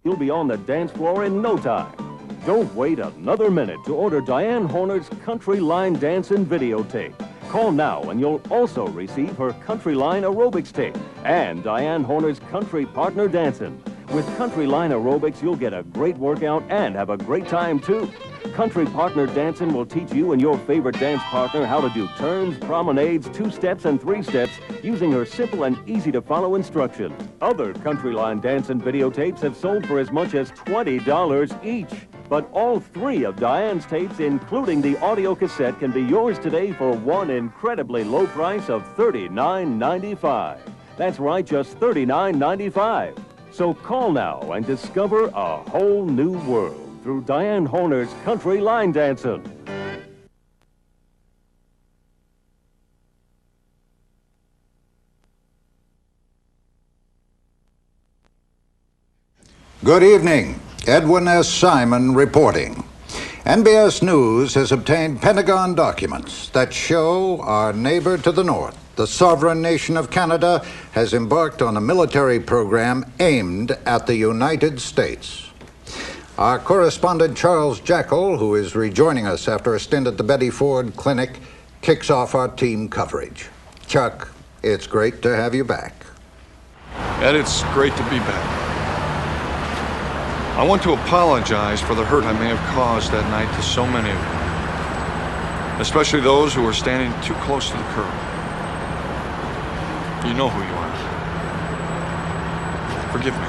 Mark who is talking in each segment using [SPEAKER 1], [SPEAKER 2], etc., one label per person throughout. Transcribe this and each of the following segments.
[SPEAKER 1] You'll be on the dance floor in no time. Don't wait another minute to order Diane Horner's Country Line Dancing videotape. Call now and you'll also receive her Country Line Aerobics tape and Diane Horner's Country Partner Dancing. With Country Line Aerobics, you'll get a great workout and have a great time, too. Country Partner Dancing will teach you and your favorite dance partner how to do turns, promenades, 2-steps, and 3-steps using her simple and easy-to-follow instructions. Other Country Line Dancing videotapes have sold for as much as $20 each. But all 3 of Diane's tapes, including the audio cassette, can be yours today for one incredibly low price of $39.95. That's right, just $39.95. So call now and discover a whole new world through Diane Horner's Country Line Dancing.
[SPEAKER 2] Good evening. Edwin S. Simon reporting. NBS News has obtained Pentagon documents that show our neighbor to the north, the sovereign nation of Canada, has embarked on a military program aimed at the United States. Our correspondent Charles Jackal, who is rejoining us after a stint at the Betty Ford Clinic, kicks off our team coverage. Chuck, it's great to have you back.
[SPEAKER 3] Ed, it's great to be back. I want to apologize for the hurt I may have caused that night to so many of you, especially those who were standing too close to the curb. You know who you are. Forgive me.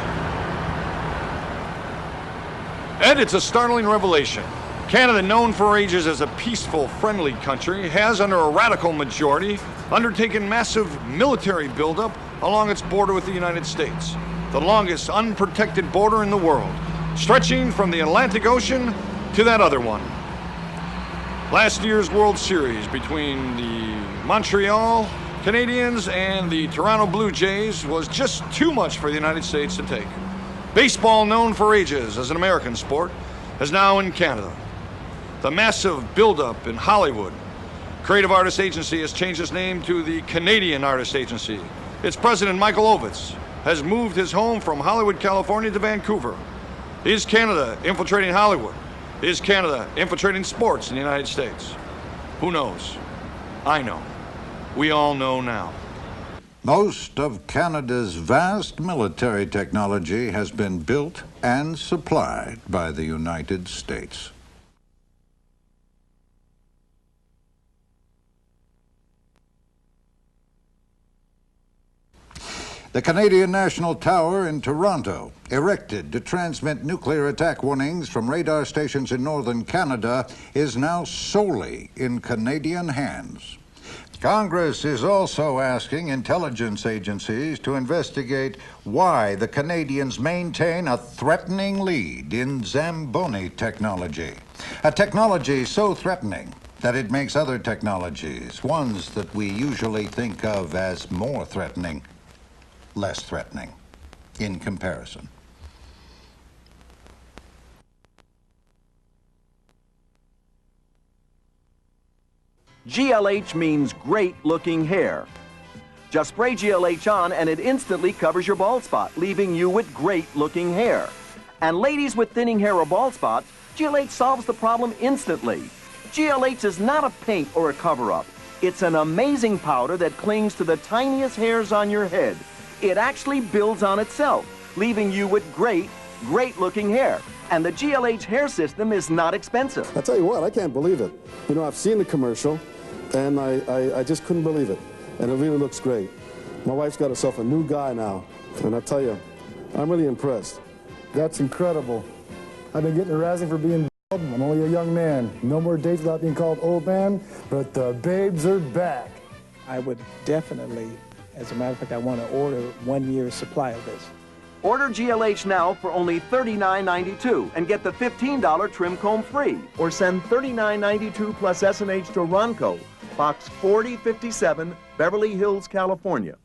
[SPEAKER 3] Ed, it's a startling revelation. Canada, known for ages as a peaceful, friendly country, has, under a radical majority, undertaken massive military buildup along its border with the United States, the longest unprotected border in the world, stretching from the Atlantic Ocean to that other one. Last year's World Series between the Montreal Canadiens and the Toronto Blue Jays was just too much for the United States to take. Baseball, known for ages as an American sport, is now in Canada. The massive buildup in Hollywood. Creative Artists Agency has changed its name to the Canadian Artists Agency. Its president, Michael Ovitz, has moved his home from Hollywood, California to Vancouver. Is Canada infiltrating Hollywood? Is Canada infiltrating sports in the United States? Who knows? I know. We all know now.
[SPEAKER 2] Most of Canada's vast military technology has been built and supplied by the United States. The Canadian National Tower in Toronto, erected to transmit nuclear attack warnings from radar stations in northern Canada, is now solely in Canadian hands. Congress is also asking intelligence agencies to investigate why the Canadians maintain a threatening lead in Zamboni technology. A technology so threatening that it makes other technologies, ones that we usually think of as more threatening, less threatening in comparison.
[SPEAKER 4] GLH means great-looking hair. Just spray GLH on and it instantly covers your bald spot, leaving you with great-looking hair. And ladies with thinning hair or bald spots, GLH solves the problem instantly. GLH is not a paint or a cover-up. It's an amazing powder that clings to the tiniest hairs on your head. It actually builds on itself, leaving you with great-looking hair. And the GLH hair system is not expensive.
[SPEAKER 5] I tell you what, I can't believe it. You know, I've seen the commercial, and I just couldn't believe it. And it really looks great. My wife's got herself a new guy now, and I tell you, I'm really impressed.
[SPEAKER 6] That's incredible. I've been getting harassing for being bald. I'm only a young man. No more dates without being called old man, but the babes are back.
[SPEAKER 7] I would definitely, as a matter of fact, I want to order 1 year's supply of this.
[SPEAKER 4] Order GLH now for only $39.92 and get the $15 trim comb free. Or send $39.92 plus S&H to Ronco, Box 4057, Beverly Hills, California.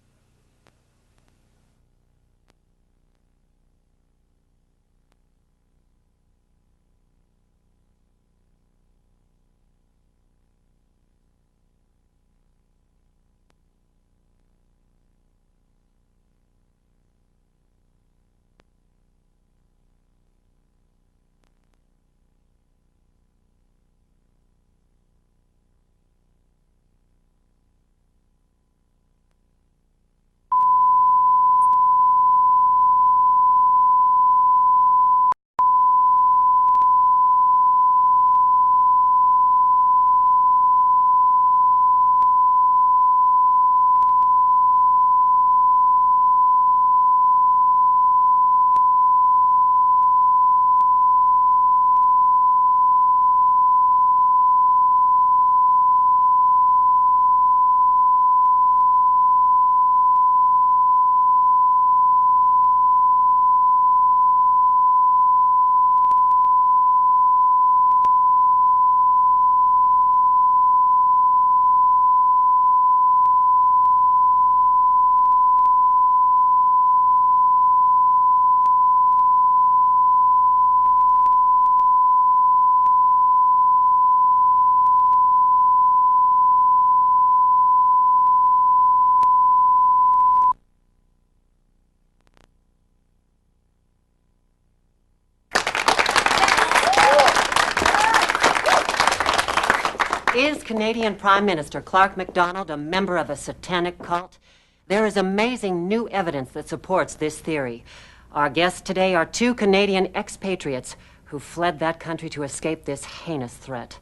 [SPEAKER 8] Canadian Prime Minister Clark MacDonald a member of a satanic cult? There is amazing new evidence that supports this theory. Our guests today are two Canadian expatriates who fled that country to escape this heinous threat.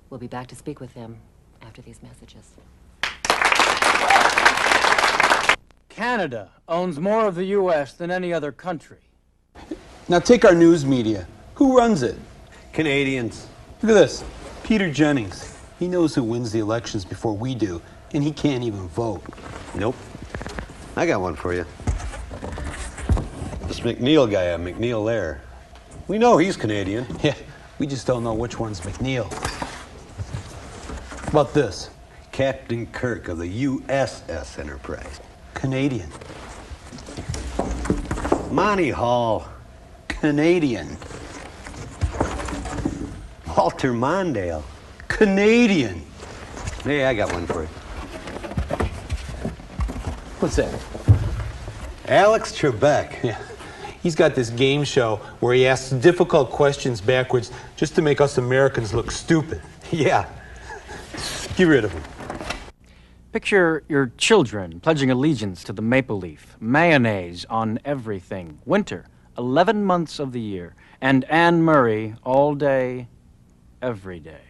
[SPEAKER 8] We'll be back to speak with them after these messages.
[SPEAKER 9] Canada owns more of the U.S. than any other country.
[SPEAKER 10] Now take our news media. Who runs it?
[SPEAKER 11] Canadians.
[SPEAKER 10] Look at this. Peter Jennings. He knows who wins the elections before we do, and he can't even vote.
[SPEAKER 11] Nope. I got one for you. This McNeil guy, McNeil there. We know he's Canadian.
[SPEAKER 10] Yeah, we just don't know which one's McNeil. How about this?
[SPEAKER 11] Captain Kirk of the USS Enterprise.
[SPEAKER 10] Canadian.
[SPEAKER 11] Monty Hall.
[SPEAKER 10] Canadian.
[SPEAKER 11] Walter Mondale.
[SPEAKER 10] Canadian.
[SPEAKER 11] Hey, I got one for you.
[SPEAKER 10] What's that?
[SPEAKER 11] Alex Trebek.
[SPEAKER 10] Yeah. He's got this game show where he asks difficult questions backwards just to make us Americans look stupid.
[SPEAKER 11] Yeah.
[SPEAKER 10] Get rid of him.
[SPEAKER 9] Picture your children pledging allegiance to the maple leaf, mayonnaise on everything, winter, 11 months of the year, and Anne Murray all day, every day.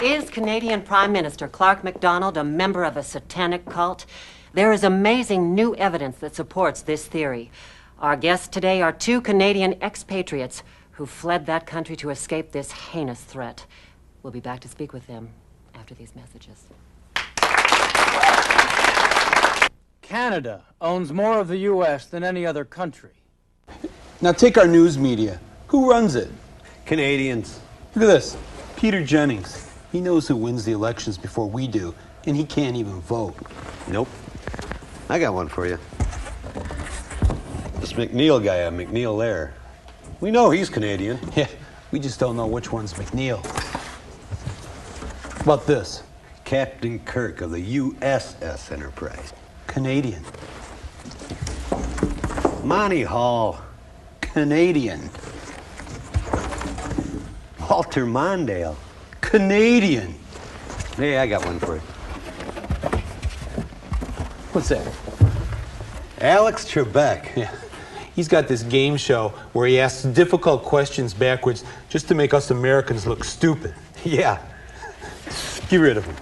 [SPEAKER 8] Is Canadian Prime Minister Clark MacDonald a member of a satanic cult? There is amazing new evidence that supports this theory. Our guests today are two Canadian expatriates who fled that country to escape this heinous threat. We'll be back to speak with them after these messages.
[SPEAKER 9] Canada owns more of the U.S. than any other country.
[SPEAKER 10] Now take our news media. Who runs it?
[SPEAKER 11] Canadians.
[SPEAKER 10] Look at this. Peter Jennings. He knows who wins the elections before we do, and he can't even vote.
[SPEAKER 11] Nope. I got one for you. This McNeil guy, McNeil there. We know he's Canadian.
[SPEAKER 10] Yeah, we just don't know which one's McNeil. How about this?
[SPEAKER 11] Captain Kirk of the USS Enterprise.
[SPEAKER 10] Canadian.
[SPEAKER 11] Monty Hall.
[SPEAKER 10] Canadian.
[SPEAKER 11] Walter Mondale.
[SPEAKER 10] Canadian.
[SPEAKER 11] Hey, I got one for you.
[SPEAKER 10] What's that?
[SPEAKER 11] Alex Trebek.
[SPEAKER 10] Yeah. He's got this game show where he asks difficult questions backwards just to make us Americans look stupid.
[SPEAKER 11] Yeah.
[SPEAKER 10] Get rid of him.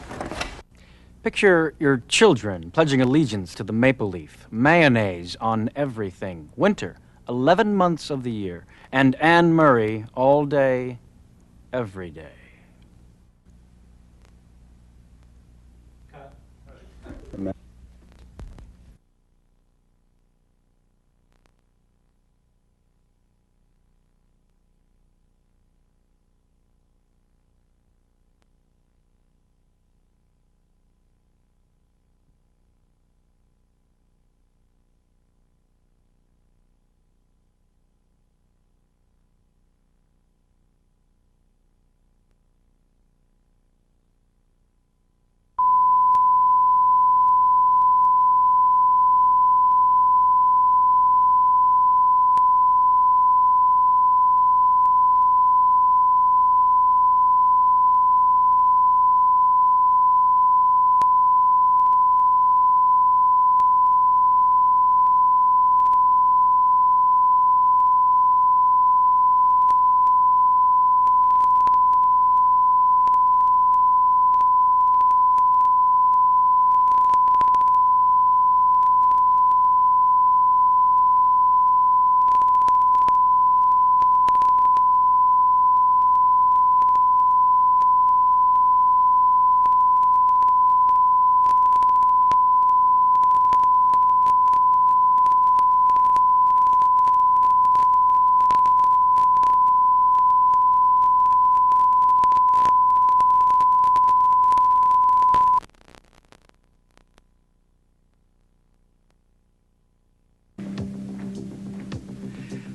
[SPEAKER 9] Picture your children pledging allegiance to the maple leaf, mayonnaise on everything, winter, 11 months of the year, and Anne Murray all day, every day.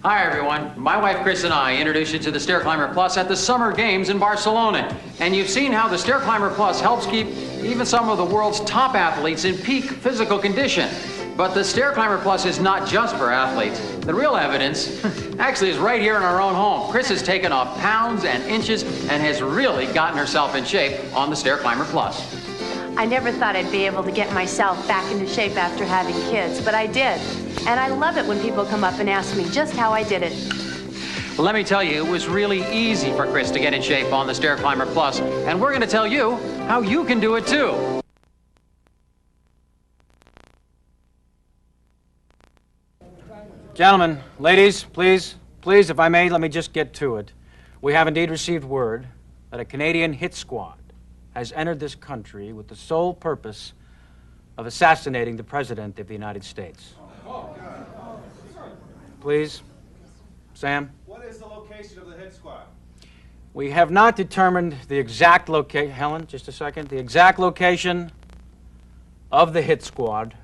[SPEAKER 12] Hi, everyone. My wife, Chris, and I introduced you to the Stair Climber Plus at the Summer Games in Barcelona. And you've seen how the Stair Climber Plus helps keep even some of the world's top athletes in peak physical condition. But the Stair Climber Plus is not just for athletes. The real evidence actually is right here in our own home. Chris has taken off pounds and inches and has really gotten herself in shape on the Stair Climber Plus.
[SPEAKER 13] I never thought I'd be able to get myself back into shape after having kids, but I did. And I love it when people come up and ask me just how I did it.
[SPEAKER 12] Let me tell you, it was really easy for Chris to get in shape on the Stair Climber Plus, and we're going to tell you how you can do it too.
[SPEAKER 9] Gentlemen, ladies, please, if I may, let me just get to it. We have indeed received word that a Canadian hit squad has entered this country with the sole purpose of assassinating the President of the United States. Please, Sam.
[SPEAKER 14] What is the location of the hit squad?
[SPEAKER 9] We have not determined the exact location. Helen, just a second. The exact location of the hit squad.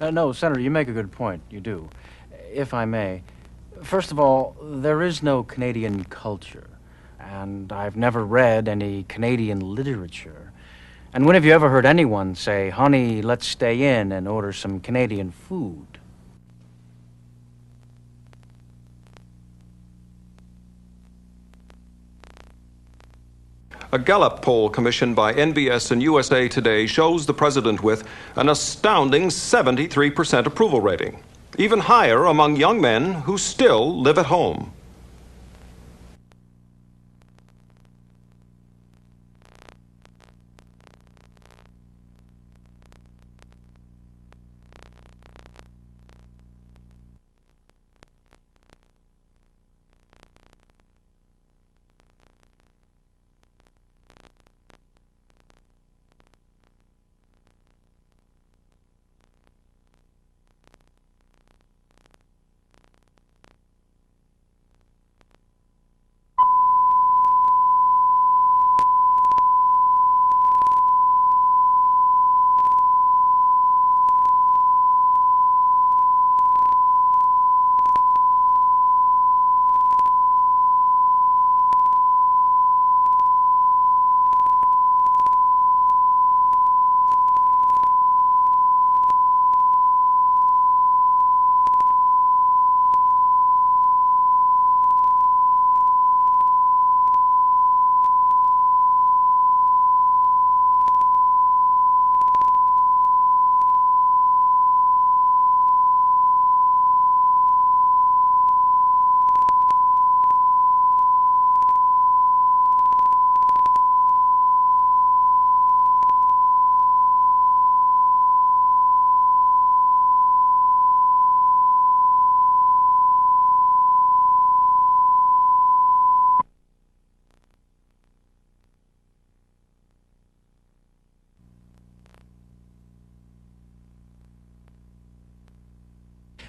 [SPEAKER 9] No, Senator, you make a good point. You do. If I may. First of all, there is no Canadian culture, and I've never read any Canadian literature. And when have you ever heard anyone say, honey, let's stay in and order some Canadian food?
[SPEAKER 15] A Gallup poll commissioned by NBS and USA Today shows the president with an astounding 73% approval rating. Even higher among young men who still live at home.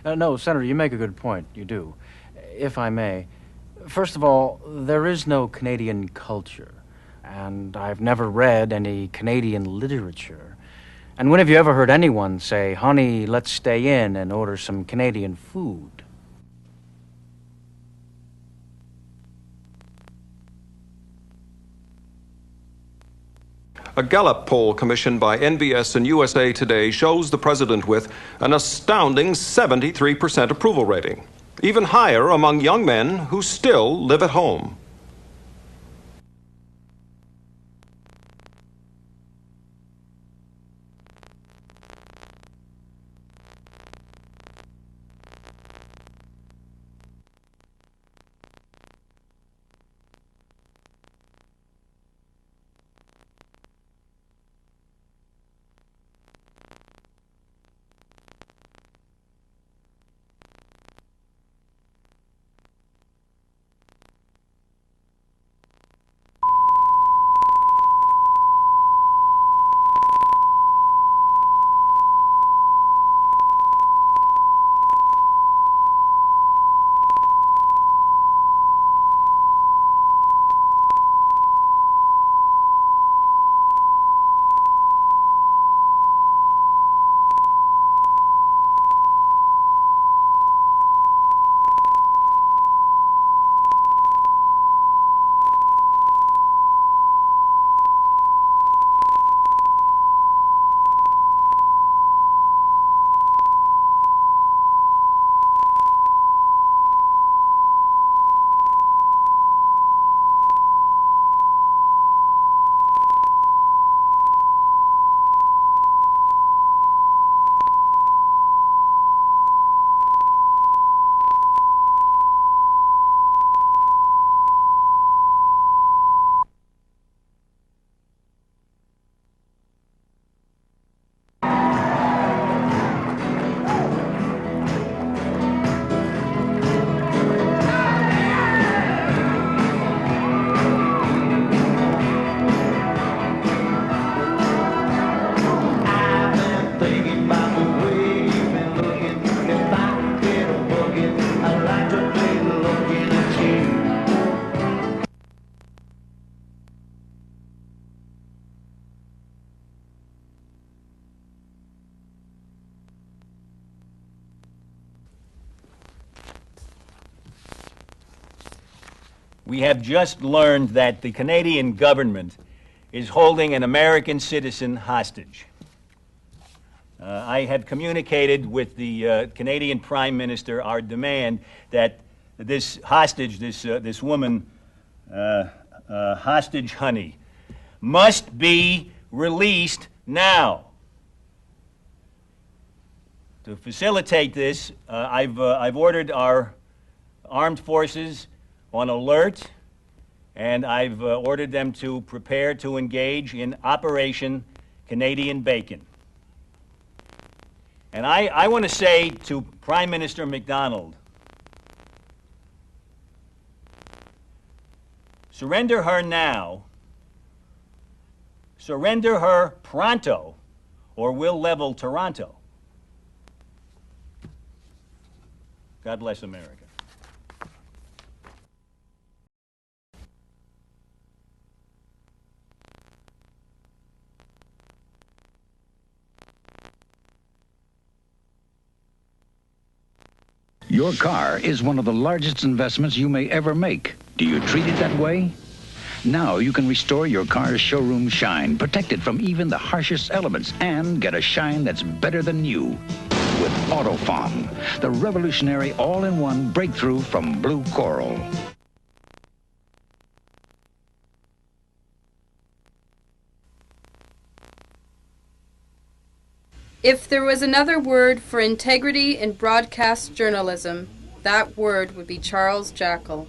[SPEAKER 9] No, Senator, you make a good point. You do. If I may. First of all, there is no Canadian culture, and I've never read any Canadian literature. And when have you ever heard anyone say, honey, let's stay in and order some Canadian food?
[SPEAKER 15] A Gallup poll commissioned by NBS and USA Today shows the president with an astounding 73% approval rating, even higher among young men who still live at home.
[SPEAKER 16] We have just learned that the Canadian government is holding an American citizen hostage. I have communicated with the Canadian Prime Minister our demand that this hostage, this woman, hostage honey, must be released now. To facilitate this, I've ordered our armed forces on alert, and I've ordered them to prepare to engage in Operation Canadian Bacon. And I want to say to Prime Minister MacDonald, surrender her now, surrender her pronto, or we'll level Toronto. God bless America.
[SPEAKER 17] Your car is one of the largest investments you may ever make. Do you treat it that way? Now you can restore your car's showroom shine, protect it from even the harshest elements, and get a shine that's better than new. With AutoFoam, the revolutionary all-in-one breakthrough from Blue Coral.
[SPEAKER 18] If there was another word for integrity in broadcast journalism, that word would be Charles Jackal.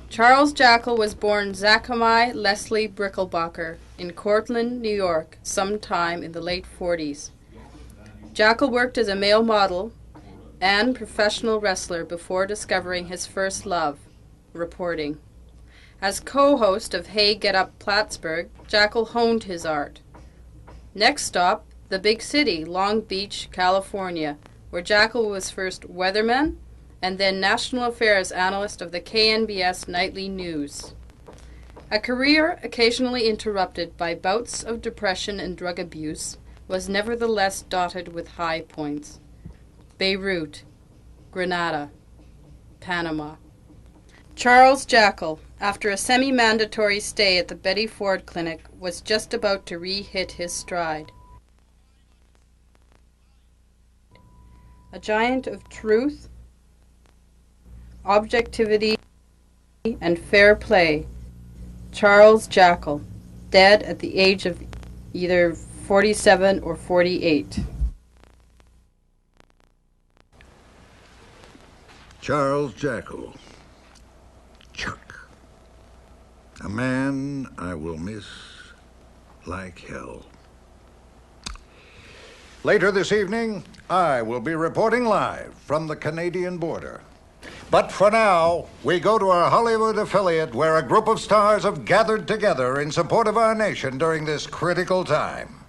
[SPEAKER 18] Charles Jackal was born Zachary Leslie Brickelbacher in Cortland, New York, sometime in the late 40s. Jackal worked as a male model and professional wrestler before discovering his first love, reporting. As co-host of Hey Get Up Plattsburgh, Jackal honed his art. Next stop, the big city, Long Beach, California, where Jackal was first weatherman and then national affairs analyst of the KNBS Nightly News. A career occasionally interrupted by bouts of depression and drug abuse was nevertheless dotted with high points. Beirut, Grenada, Panama. Charles Jackal, after a semi-mandatory stay at the Betty Ford Clinic, was just about to re-hit his stride. A giant of truth, objectivity, and fair play, Charles Jackal, dead at the age of either 47 or 48.
[SPEAKER 2] Charles Jackal. Chuck. A man I will miss like hell. Later this evening, I will be reporting live from the Canadian border. But for now, we go to our Hollywood affiliate where a group of stars have gathered together in support of our nation during this critical time.